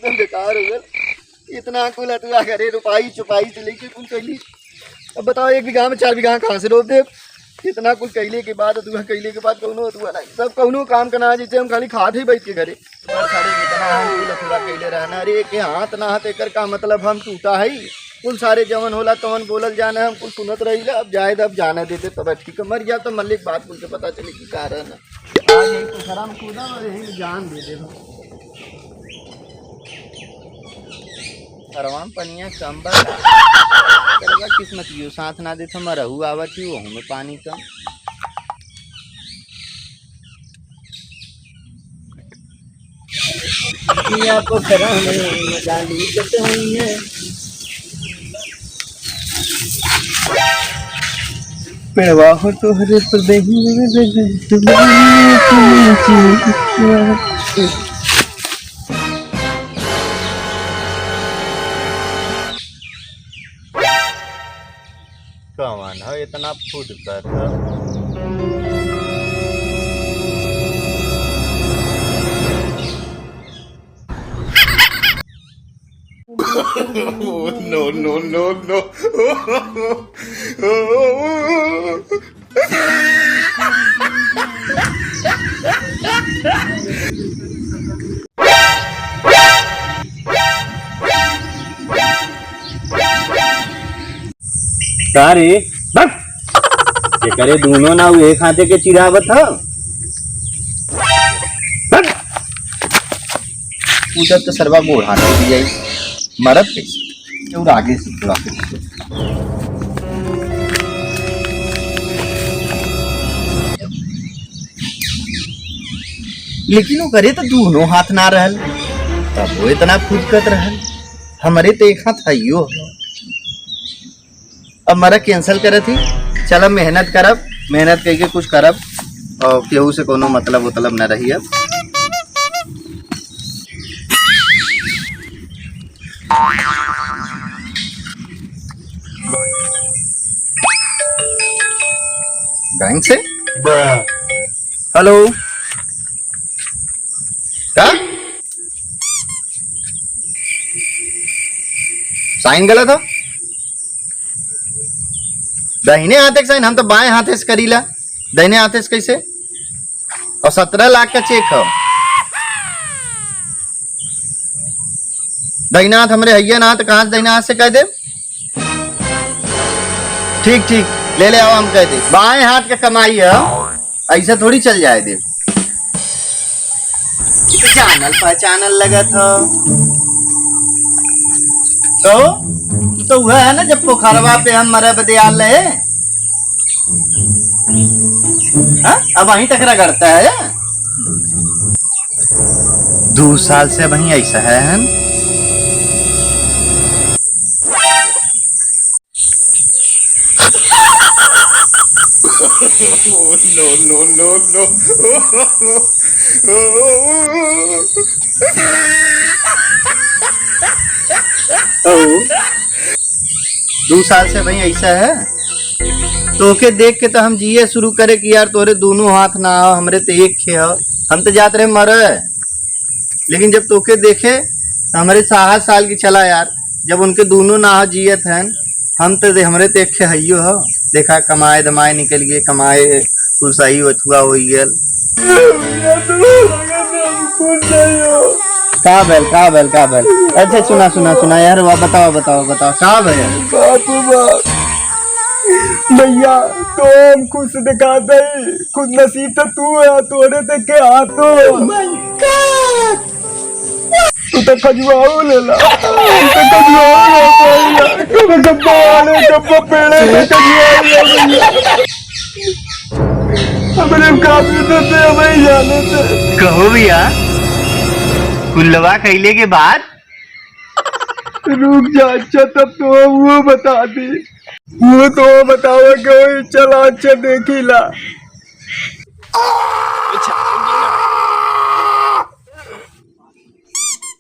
एकदम बेकार हो गल। इतना कुल अतुआ करे रुपाई चुपाई से लेके कुल कैली। अब बताओ 1 बीघा में 4 बीघा कहाँ से रोप दे। इतना कुल कैले के बाद अतुआ कैले के बाद कौनो अतुआ नहीं। सब कौनो काम करना जैसे हम खाली खाते ही बैठ के घरे। साढ़े इतना हम कुल अतुआ कैले रहना। अरे के हाथ ना हाथ एकर का मतलब हम टूटा है। कुल सारे जवन होला तवन बोलल जाना हम कुल सुनत रही। अब जाए अब जाना देते तब ठीक है। मर गया तो मल्लिक बात कुल से पता चले कि कारण आज यही पोखरा में कूदा और यही जान दे दे। परवाम पनिया कंबल किस्मत यो साथ ना दे तो मरहू आवत ही वहू में पानी कम। पोखरा में डाली करते होंगे पेड़वा हो तो हरे पर कौन है इतना फूट कर नो नो नो नो सारे ये करे दोनों ना एक हाथे के चिरावत है। पूजा तो सरवा गोड़ हाथे भी जाई मरद कैसे और आगे से थोड़ा लेकिन वो करे तो दोनों हाथ ना रहल तब वो इतना फुदकत रहल। हमारे तो एक हाथ है। अब मरा कैंसिल करे थी। चल अब मेहनत करब मेहनत करके कुछ करब और केहू से कोनो मतलब उतलब न रही। अब बैंक से हेलो क्या साइन गलत हो। दाहिने हाथे साइन हम तो बाएं हाथे से करीला दाहिने हाथे से कैसे। और 17 लाख का चेक हो। दाहिना हाथ हमारे हैया ना तो कहां से दाहिना हाथ से कह दे। ठीक ठीक ले ले आओ हम कह दे। बाएं हाथ का कमाई है ऐसा थोड़ी चल जाए दे। जानल पहचानल लगा था तो वह है ना जब पोखरवा पे हम मरे बदियाल रहे। अब वहीं तक रगड़ता है। 2 साल से वहीं ऐसा है। नो नो नो नो 2 साल से भाई ऐसा है। तो के देख के तो हम जिए शुरू करे कि यार तोरे दोनों हाथ ना हो हमरे तो एक खे हो। हम तो जाते रहे मरे लेकिन जब तोके देखे तो हमारे 7 साल की चला यार। जब उनके दोनों ना हो जियत हैं हम तो हमरे तो एक खे हइयो हो। देखा कमाए दमाए निकल गए कमाए कुल सही अथुआ हो गल। का बेल अच्छा सुना यार वाह बताओ का भैया भैया तो हम खुश दिखा दे खुद नसीब तो तू है तोरे ते के हाथों तू तो खजुआओ ले ला कहो भैया कुल्लवा कैले के बाद रुक जा। अच्छा तब तो वो बता दी वो तो बताओ कि चला अच्छा देखी ला। अच्छा